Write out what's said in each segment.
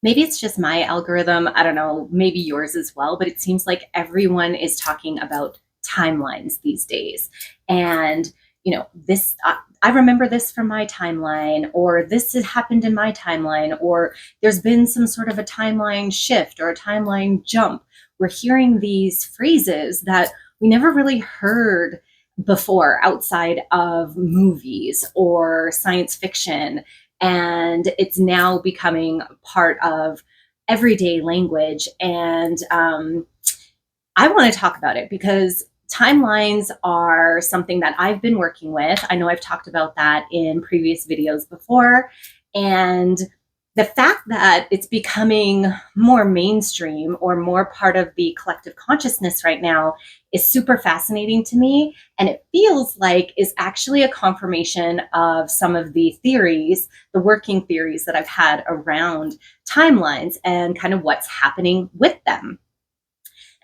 Maybe it's just my algorithm. I don't know, maybe yours as well, but it seems like everyone is talking about timelines these days. And, I remember this from my timeline, or this has happened in my timeline, or there's been some sort of a timeline shift or a timeline jump. We're hearing these phrases that we never really heard before outside of movies or science fiction, and it's now becoming part of everyday language. And I want to talk about it because timelines are something that I've been working with. I know I've talked about that in previous videos before. And the fact that it's becoming more mainstream or more part of the collective consciousness right now is super fascinating to me. And it feels like is actually a confirmation of some of the theories, the working theories that I've had around timelines and kind of what's happening with them.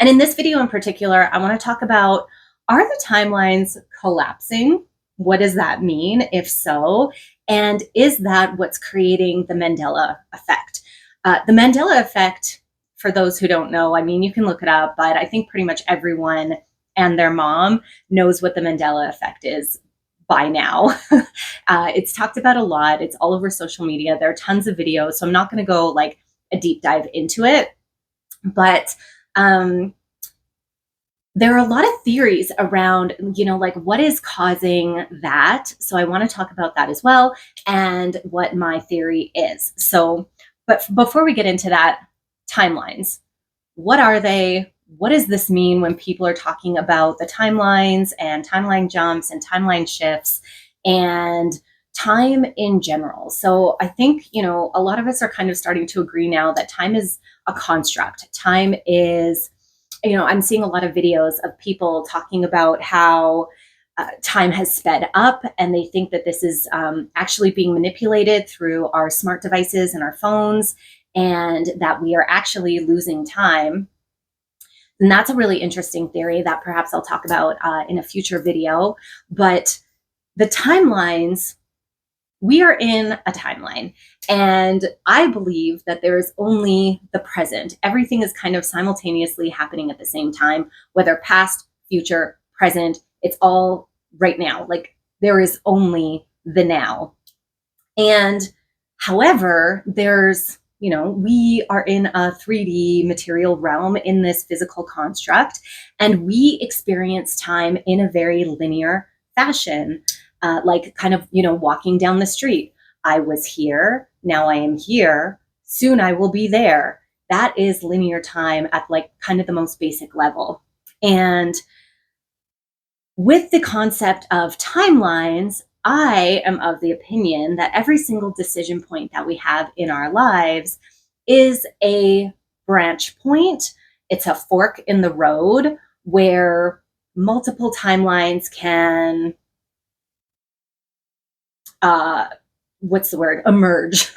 And in this video in particular, I want to talk about, are the timelines collapsing? What does that mean, if so? And is that what's creating the Mandela effect? The Mandela effect, for those who don't know, I mean, you can look it up, but I think pretty much everyone and their mom knows what the Mandela effect is by now. It's talked about a lot. It's all over social media. There are tons of videos, so I'm not going to go like a deep dive into it. But there are a lot of theories around, like what is causing that. So I want to talk about that as well and what my theory is. So, but before we get into that, timelines. What are they? What does this mean when people are talking about the timelines and timeline jumps and timeline shifts and time in general? So I think, a lot of us are kind of starting to agree now that time is a construct. Time is, I'm seeing a lot of videos of people talking about how time has sped up, and they think that this is actually being manipulated through our smart devices and our phones, and that we are actually losing time. And that's a really interesting theory that perhaps I'll talk about in a future video. But the timelines, we are in a timeline, and I believe that there is only the present. Everything is kind of simultaneously happening at the same time, whether past, future, present, it's all right now. Like there is only the now. And however, we are in a 3D material realm in this physical construct, and we experience time in a very linear fashion, like kind of, walking down the street. I was here, now I am here, soon I will be there. That is linear time at like kind of the most basic level. And with the concept of timelines, I am of the opinion that every single decision point that we have in our lives is a branch point. It's a fork in the road where multiple timelines can, emerge,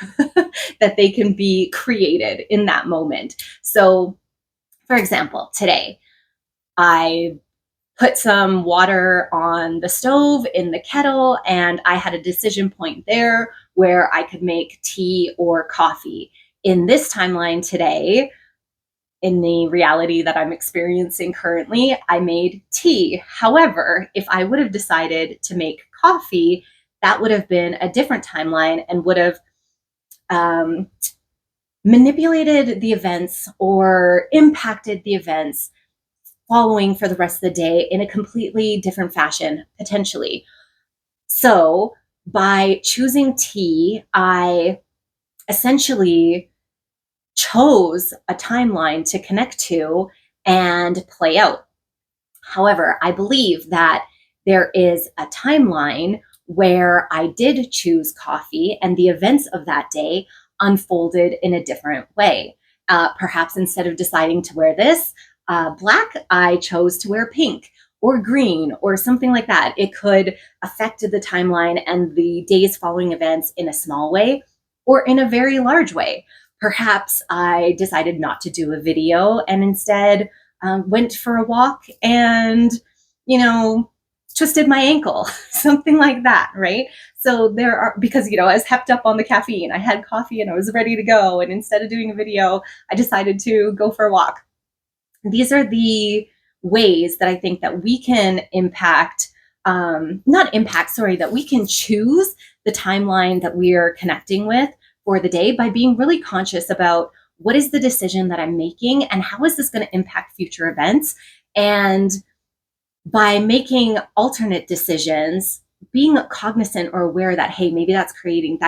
that they can be created in that moment. So, for example, today, I put some water on the stove in the kettle, and I had a decision point there where I could make tea or coffee. In this timeline today, in the reality that I'm experiencing currently, I made tea. However, if I would have decided to make coffee, that would have been a different timeline and would have manipulated the events or impacted the events following for the rest of the day in a completely different fashion, potentially. So by choosing tea, I essentially chose a timeline to connect to and play out. However, I believe that there is a timeline where I did choose coffee and the events of that day unfolded in a different way. Perhaps instead of deciding to wear this black, I chose to wear pink or green or something like that. It could affect the timeline and the days following events in a small way or in a very large way. Perhaps I decided not to do a video and instead went for a walk and, twisted my ankle, something like that, right? So there are, because, I was hepped up on the caffeine. I had coffee and I was ready to go. And instead of doing a video, I decided to go for a walk. These are the ways that I think that we can impact, not impact, sorry, that we can choose the timeline that we are connecting with for the day by being really conscious about what is the decision that I'm making and how is this going to impact future events. And by making alternate decisions, being cognizant or aware that, hey, maybe that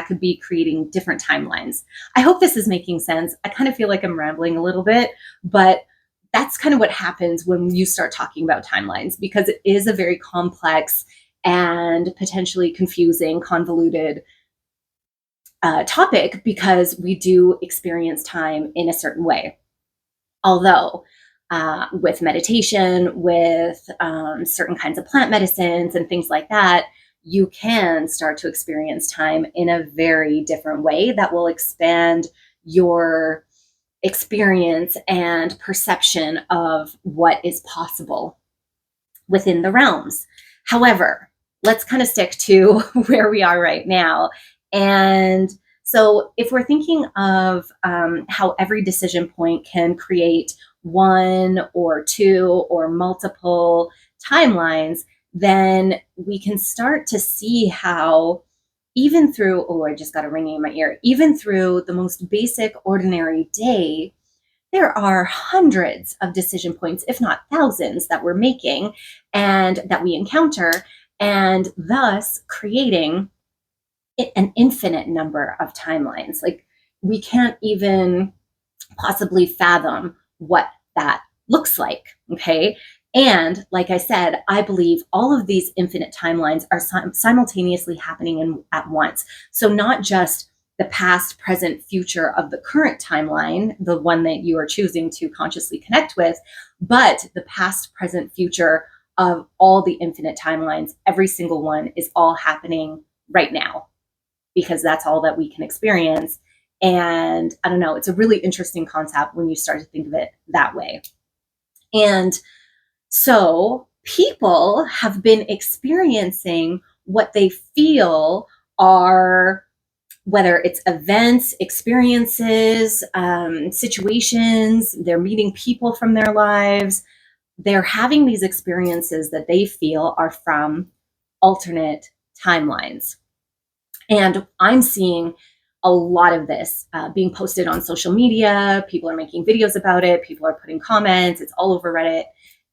could be creating different timelines. I hope this is making sense. I kind of feel like I'm rambling a little bit, but that's kind of what happens when you start talking about timelines, because it is a very complex and potentially confusing, convoluted topic, because we do experience time in a certain way. Although with meditation, with certain kinds of plant medicines and things like that, you can start to experience time in a very different way that will expand your experience and perception of what is possible within the realms. However, let's kind of stick to where we are right now. And so if we're thinking of how every decision point can create one or two or multiple timelines, then we can start to see how even through, oh, I just got a ringing in my ear, even through the most basic, ordinary day, there are hundreds of decision points, if not thousands, that we're making and that we encounter, and thus creating an infinite number of timelines. Like, we can't even possibly fathom what that looks like, okay? And like I said, I believe all of these infinite timelines are simultaneously happening at once. So not just the past, present, future of the current timeline, the one that you are choosing to consciously connect with, but the past, present, future of all the infinite timelines. Every single one is all happening right now, because that's all that we can experience. And I don't know, it's a really interesting concept when you start to think of it that way. And so people have been experiencing what they feel are, whether it's events, experiences, situations, they're meeting people from their lives, they're having these experiences that they feel are from alternate timelines. And I'm seeing a lot of this being posted on social media. People are making videos about it. People are putting comments. It's all over Reddit.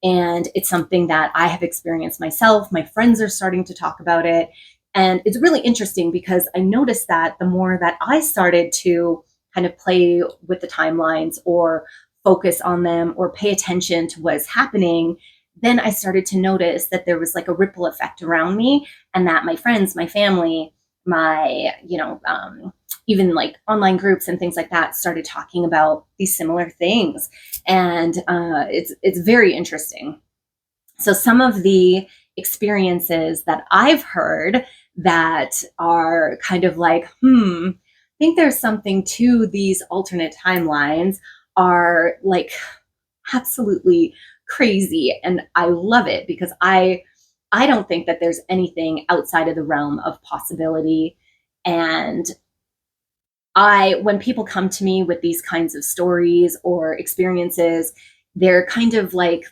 And it's something that I have experienced myself. My friends are starting to talk about it. And it's really interesting because I noticed that the more that I started to kind of play with the timelines or focus on them or pay attention to what is happening, then I started to notice that there was like a ripple effect around me, and that my friends, my family, my, even like online groups and things like that started talking about these similar things. And it's very interesting. So some of the experiences that I've heard that are kind of like, I think there's something to these alternate timelines, are like absolutely crazy. And I love it because I don't think that there's anything outside of the realm of possibility. And when people come to me with these kinds of stories or experiences, they're kind of like,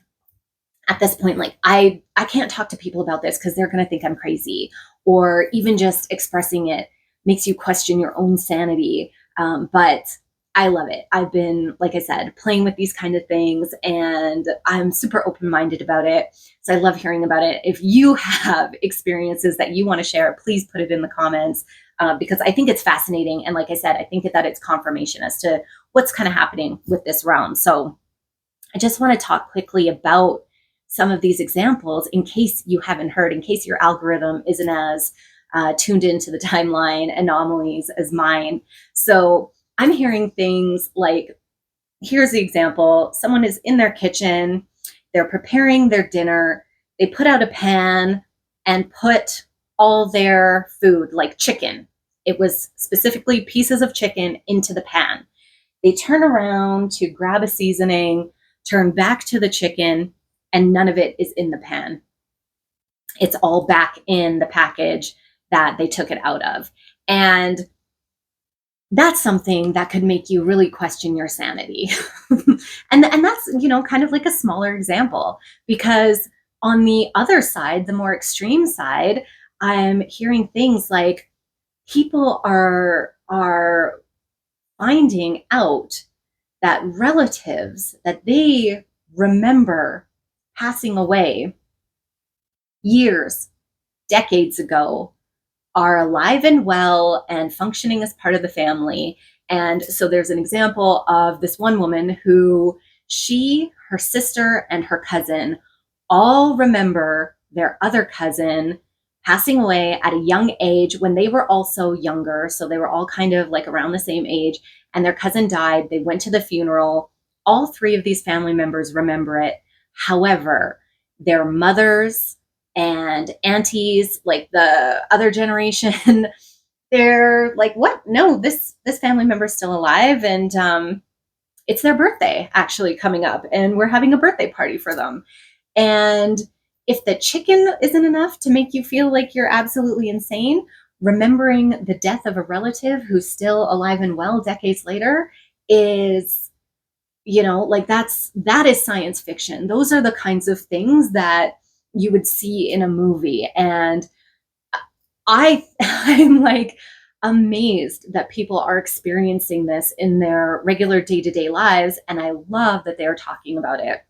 at this point, like, I can't talk to people about this because they're going to think I'm crazy, or even just expressing it makes you question your own sanity. But I love it. I've been, like I said, playing with these kind of things, and I'm super open-minded about it. So I love hearing about it. If you have experiences that you want to share, please put it in the comments, because I think it's fascinating. And like I said, I think that it's confirmation as to what's kind of happening with this realm. So I just want to talk quickly about some of these examples in case you haven't heard, in case your algorithm isn't as tuned into the timeline anomalies as mine. So I'm hearing things like, here's the example. Someone is in their kitchen, they're preparing their dinner, they put out a pan and put all their food, like chicken. It was specifically pieces of chicken into the pan. They turn around to grab a seasoning, turn back to the chicken, and none of it is in the pan. it's all back in the package that they took it out of. And that's something that could make you really question your sanity. And that's, kind of like a smaller example, because on the other side, the more extreme side, I'm hearing things like people are finding out that relatives that they remember passing away years, decades ago are alive and well and functioning as part of the family. And so there's an example of this one woman who her sister, and her cousin all remember their other cousin passing away at a young age when they were also younger. So they were all kind of like around the same age, and their cousin died. They went to the funeral. All three of these family members remember it. However, their mothers and aunties, like the other generation, they're like, what? No, this family member is still alive, and it's their birthday actually coming up, and we're having a birthday party for them. And if the chicken isn't enough to make you feel like you're absolutely insane, remembering the death of a relative who's still alive and well decades later is, like that is science fiction. Those are the kinds of things that you would see in a movie. And I'm like amazed that people are experiencing this in their regular day-to-day lives, and I love that they're talking about it.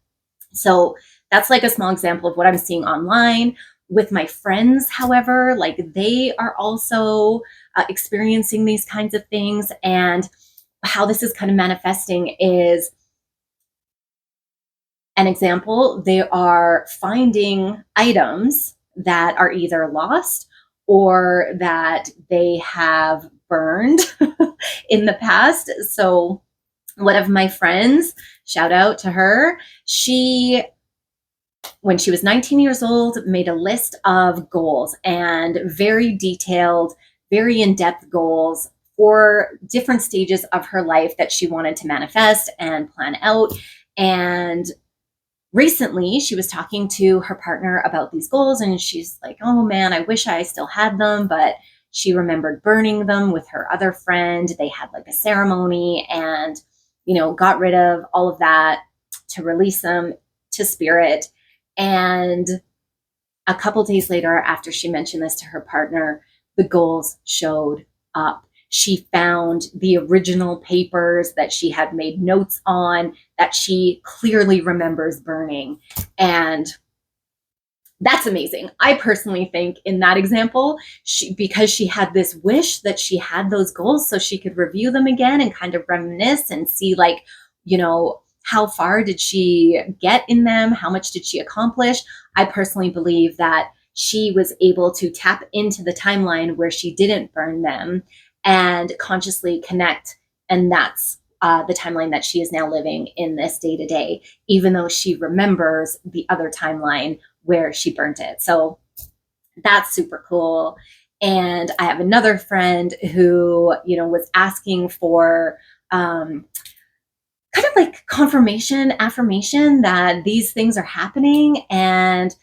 So that's like a small example of what I'm seeing online. With my friends, however, like they are also experiencing these kinds of things. And how this is kind of manifesting is an example. They are finding items that are either lost or that they have burned in the past. So one of my friends, shout out to her, when she was 19 years old, made a list of goals, and very detailed, very in-depth goals for different stages of her life that she wanted to manifest and plan out. And recently she was talking to her partner about these goals, and she's like, oh man, I wish I still had them, but she remembered burning them with her other friend. They had like a ceremony and, got rid of all of that to release them to spirit. And a couple days later, after she mentioned this to her partner, the goals showed up. She found the original papers that she had made notes on that she clearly remembers burning. And that's amazing. I personally think in that example, because she had this wish that she had those goals so she could review them again and kind of reminisce and see, like, how far did she get in them? How much did she accomplish? I personally believe that she was able to tap into the timeline where she didn't burn them and consciously connect. And that's the timeline that she is now living in this day to day, even though she remembers the other timeline where she burnt it. So that's super cool. And I have another friend who, was asking for kind of like confirmation, affirmation that these things are happening. And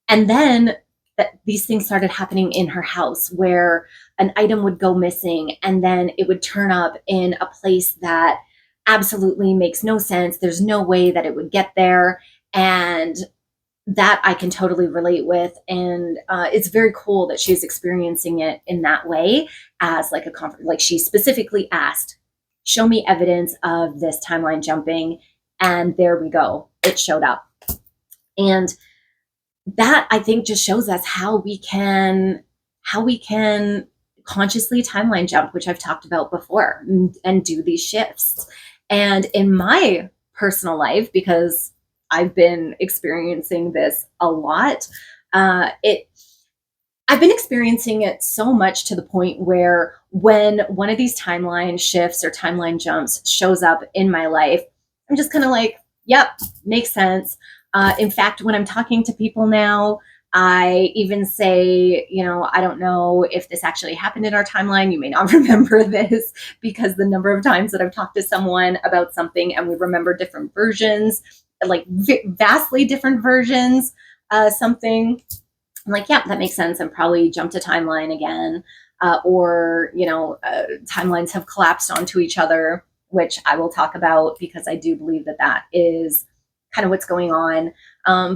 then that these things started happening in her house, where an item would go missing and then it would turn up in a place that absolutely makes no sense. There's no way that it would get there. And that I can totally relate with. And it's very cool that she's experiencing it in that way, as like like she specifically asked, show me evidence of this timeline jumping. And there we go. It showed up. And that, I think, just shows us how we can consciously timeline jump, which I've talked about before, and do these shifts. And in my personal life, because I've been experiencing this a lot, I've been experiencing it so much to the point where when one of these timeline shifts or timeline jumps shows up in my life, I'm just kind of like, yep, makes sense. In fact, when I'm talking to people now, I even say, I don't know if this actually happened in our timeline. You may not remember this, because the number of times that I've talked to someone about something and we remember different versions, like vastly different versions something, I'm like, yeah, that makes sense, and probably jumped a timeline again. Or, timelines have collapsed onto each other, which I will talk about because I do believe that that is kind of what's going on.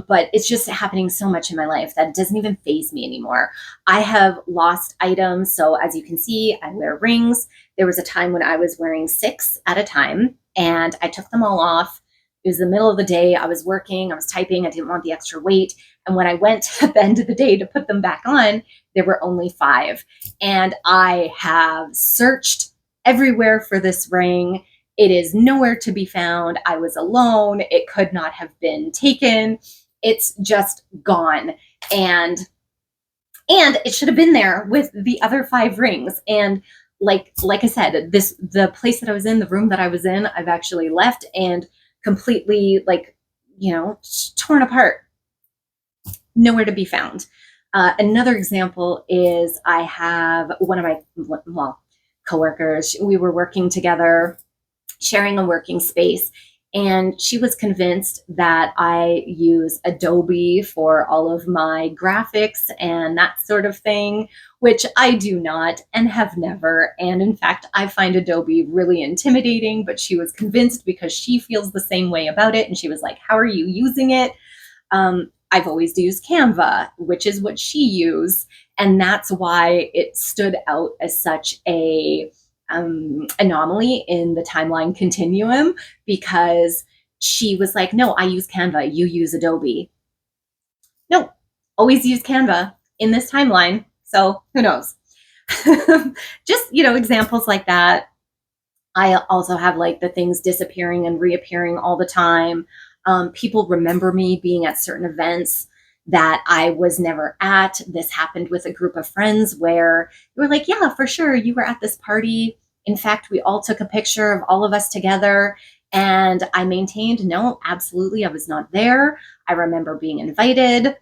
But it's just happening so much in my life that it doesn't even faze me anymore. I have lost items. So as you can see, I wear rings. There was a time when I was wearing 6 at a time, and I took them all off. It was the middle of the day. I was working, I was typing, I didn't want the extra weight. And when I went at the end of the day to put them back on, there were only 5. And I have searched everywhere for this ring. It is nowhere to be found. I was alone. It could not have been taken. It's just gone. And it should have been there with the other 5 rings. And like I said, the place that I was in, the room that I was in, I've actually left and completely torn apart, nowhere to be found. Another example is I have one of my coworkers. We were working together, sharing a working space, and she was convinced that I use Adobe for all of my graphics and that sort of thing, which I do not and have never. And in fact, I find Adobe really intimidating, but she was convinced because she feels the same way about it. And she was like, how are you using it? I've always used Canva, which is what she used. And that's why it stood out as such a anomaly in the timeline continuum, because she was like, no, I use Canva, you use Adobe. No, always use Canva in this timeline. So who knows? Just, examples like that. I also have like the things disappearing and reappearing all the time. People remember me being at certain events that I was never at. This happened with a group of friends where they were like, yeah, for sure, you were at this party. In fact, we all took a picture of all of us together. And I maintained, no, absolutely, I was not there. I remember being invited.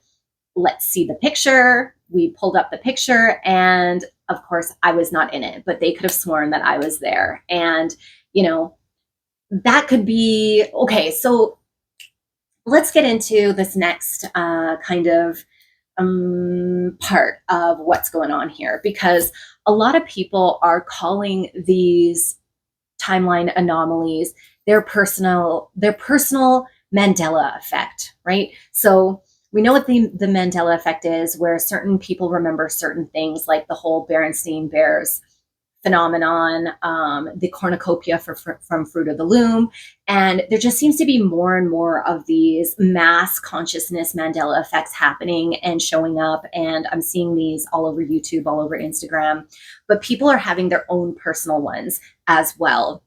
Let's see the picture. We pulled up the picture, and of course, I was not in it, but they could have sworn that I was there. And, that could be okay. So let's get into this next kind of part of what's going on here, because a lot of people are calling these timeline anomalies their personal Mandela effect, right? So we know what the Mandela effect is, where certain people remember certain things, like the whole Berenstain Bears phenomenon, the cornucopia from Fruit of the Loom. And there just seems to be more and more of these mass consciousness Mandela effects happening and showing up. And I'm seeing these all over YouTube, all over Instagram, but people are having their own personal ones as well.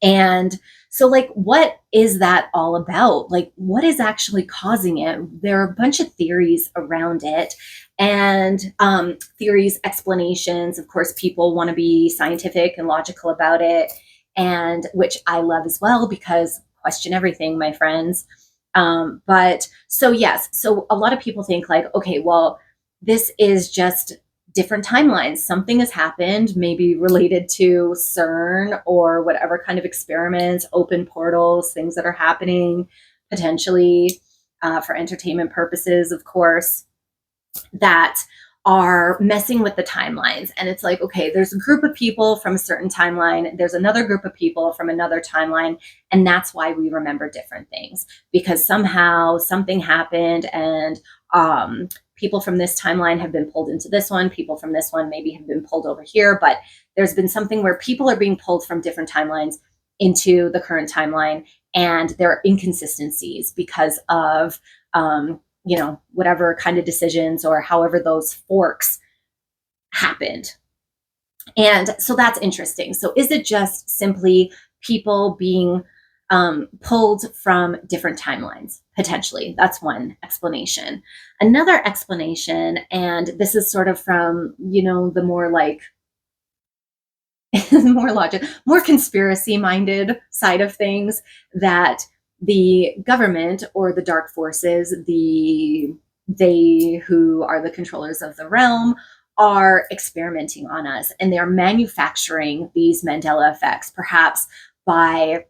And so, like, what is that all about? Like, what is actually causing it? There are a bunch of theories around it, and theories, explanations. Of course, people want to be scientific and logical about it, and which I love as well, because question everything, my friends. But so, yes, so a lot of people think like, okay, well, this is just different timelines. Something has happened, maybe related to CERN or whatever kind of experiments, open portals, things that are happening potentially for entertainment purposes, of course, that are messing with the timelines. And it's like, okay, there's a group of people from a certain timeline, there's another group of people from another timeline, and that's why we remember different things, because somehow something happened, and people from this timeline have been pulled into this one, people from this one maybe have been pulled over here, but there's been something where people are being pulled from different timelines into the current timeline, and there are inconsistencies because of whatever kind of decisions or however those forks happened. And so that's interesting. So is it just simply people being pulled from different timelines? Potentially, that's one explanation. Another explanation, and this is sort of from, the more like more logic, more conspiracy minded side of things, that the government or the dark forces, they who are the controllers of the realm, are experimenting on us, and they're manufacturing these Mandela effects, perhaps by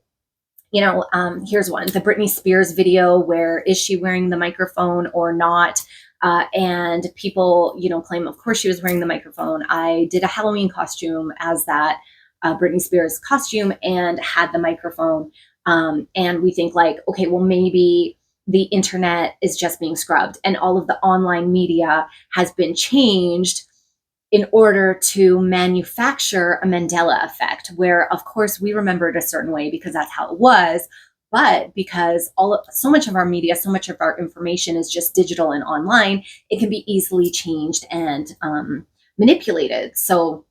Here's one, the Britney Spears video where is she wearing the microphone or not? And people, claim, of course, she was wearing the microphone. I did a Halloween costume as that Britney Spears costume and had the microphone. And we think like, okay, well, maybe the internet is just being scrubbed and all of the online media has been changed in order to manufacture a Mandela effect, where of course we remember it a certain way because that's how it was, but because so much of our media, so much of our information is just digital and online, it can be easily changed and manipulated. So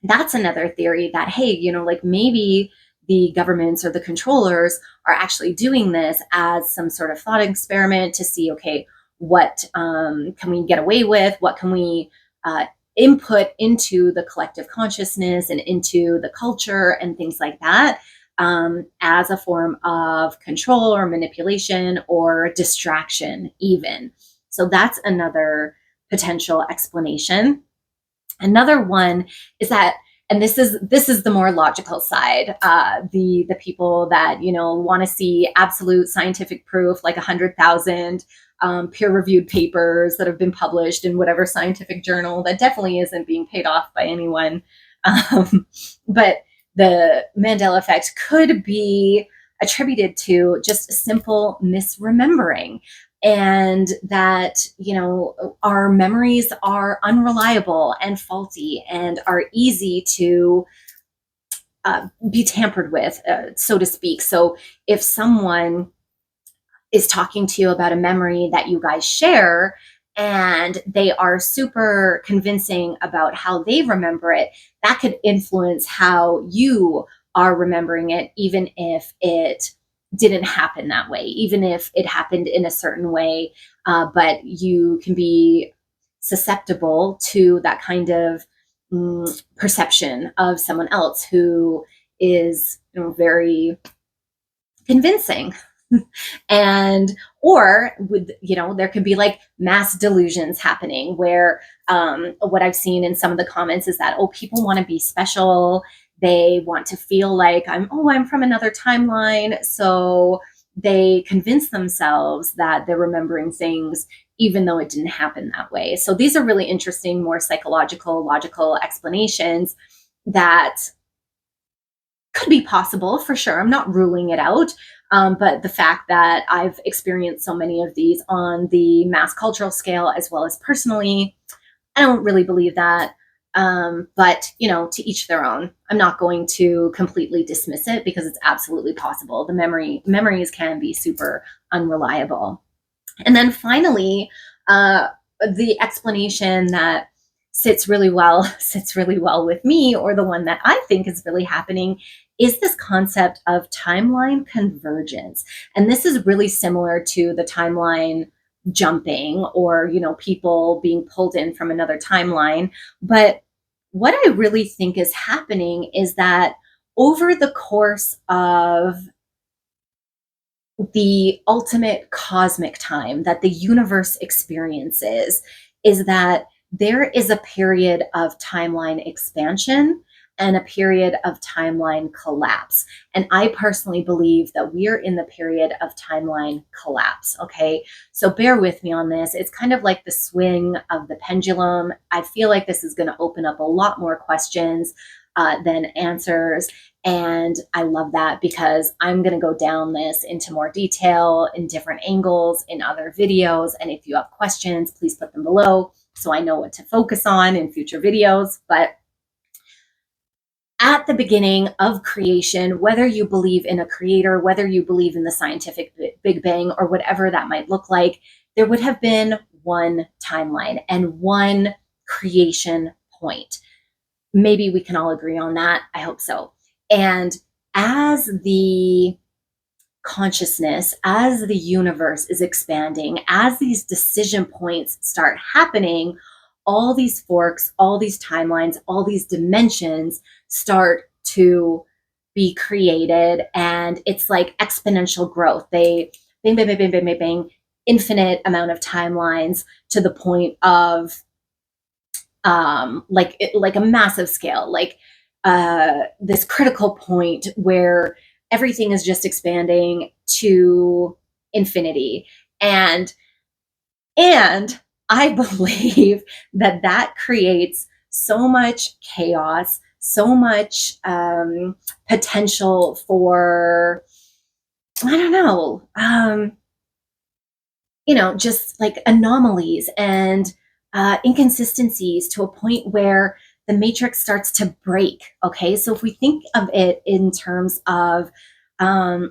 that's another theory that, hey, like maybe the governments or the controllers are actually doing this as some sort of thought experiment to see, okay, what can we get away with? What can we input into the collective consciousness and into the culture and things like that, as a form of control or manipulation or distraction even. So that's another potential explanation. Another one is that, and this is the more logical side, the people that want to see absolute scientific proof, like 100,000 peer-reviewed papers that have been published in whatever scientific journal that definitely isn't being paid off by anyone. But the Mandela effect could be attributed to just simple misremembering, and that our memories are unreliable and faulty and are easy to be tampered with, so to speak. So if someone is talking to you about a memory that you guys share and they are super convincing about how they remember it, that could influence how you are remembering it, even if it didn't happen that way, even if it happened in a certain way. But you can be susceptible to that kind of perception of someone else who is very convincing. And or with there could be like mass delusions happening where what I've seen in some of the comments is that, oh, people want to be special, they want to feel like I'm from another timeline, so they convince themselves that they're remembering things even though it didn't happen that way. So these are really interesting, more psychological, logical explanations that could be possible for sure. I'm not ruling it out. But the fact that I've experienced so many of these on the mass cultural scale as well as personally, I don't really believe that. But to each their own. I'm not going to completely dismiss it because it's absolutely possible. The memories can be super unreliable. And then finally, the explanation that sits really well with me, or the one that I think is really happening, is this concept of timeline convergence. And this is really similar to the timeline jumping, or people being pulled in from another timeline. But what I really think is happening is that over the course of the ultimate cosmic time that the universe experiences, is that there is a period of timeline expansion and a period of timeline collapse. And I personally believe that we're in the period of timeline collapse. Okay. So bear with me on this. It's kind of like the swing of the pendulum. I feel like this is going to open up a lot more questions than answers. And I love that because I'm going to go down this into more detail in different angles in other videos. And if you have questions, please put them below so I know what to focus on in future videos. But at the beginning of creation, whether you believe in a creator, whether you believe in the scientific Big Bang, or whatever that might look like, there would have been one timeline and one creation point. Maybe we can all agree on that. I hope so. And as the consciousness, as the universe is expanding, as these decision points start happening, all these forks, all these timelines, all these dimensions start to be created. And it's like exponential growth. They bang, bang, bang, bang, bang, bang, bang, infinite amount of timelines to the point of like a massive scale, like this critical point where everything is just expanding to infinity. And I believe that that creates so much chaos, so much potential for, I don't know, just like anomalies and inconsistencies to a point where the matrix starts to break. Okay, so if we think of it in terms of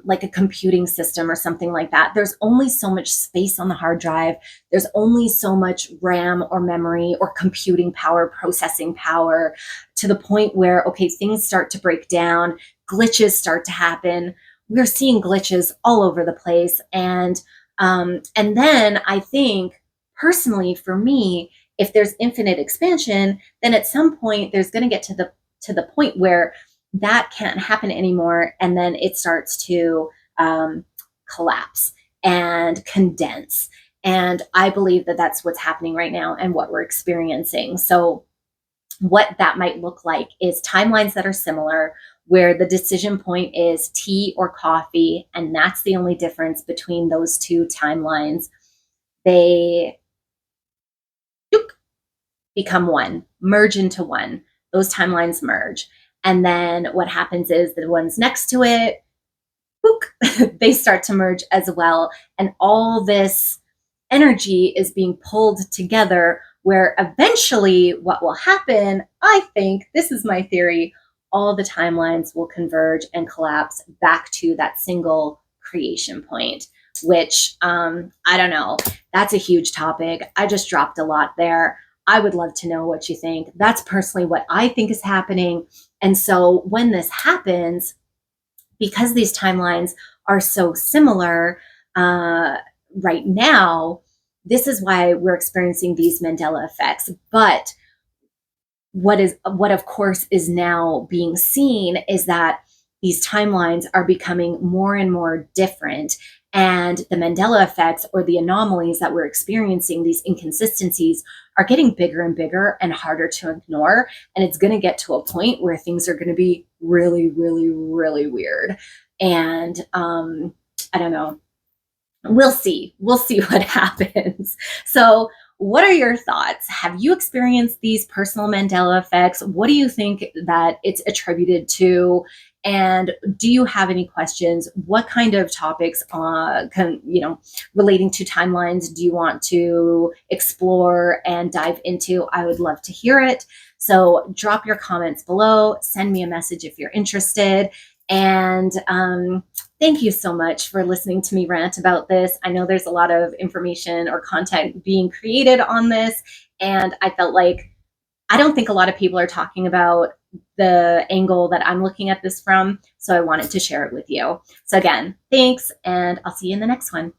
like a computing system or something like that, there's only so much space on the hard drive. There's only so much RAM or memory or computing power, processing power, to the point where, okay, things start to break down, glitches start to happen. We're seeing glitches all over the place. And then I think personally for me, if there's infinite expansion, then at some point there's going to get to the point where that can't happen anymore, and then it starts to collapse and condense. And I believe that that's what's happening right now and what we're experiencing. So what that might look like is timelines that are similar, where the decision point is tea or coffee, and that's the only difference between those two timelines. They become one, merge into one. Those timelines merge. And then what happens is the ones next to it, they start to merge as well. And all this energy is being pulled together, where eventually what will happen, I think, this is my theory, all the timelines will converge and collapse back to that single creation point, which I don't know. That's a huge topic. I just dropped a lot there. I would love to know what you think. That's personally what I think is happening. And so when this happens, because these timelines are so similar right now, this is why we're experiencing these Mandela effects. But what of course is now being seen is that these timelines are becoming more and more different, and the Mandela effects, or the anomalies that we're experiencing, these inconsistencies, are getting bigger and bigger and harder to ignore. And it's going to get to a point where things are going to be really, really, really weird. And I don't know. We'll see. We'll see what happens. So, what are your thoughts? Have you experienced these personal Mandela effects? What do you think that it's attributed to? And do you have any questions? What kind of topics, relating to timelines, do you want to explore and dive into? I would love to hear it. So drop your comments below. Send me a message if you're interested. And thank you so much for listening to me rant about this. I know there's a lot of information or content being created on this, and I felt like I don't think a lot of people are talking about the angle that I'm looking at this from, so I wanted to share it with you. So again, thanks, and I'll see you in the next one.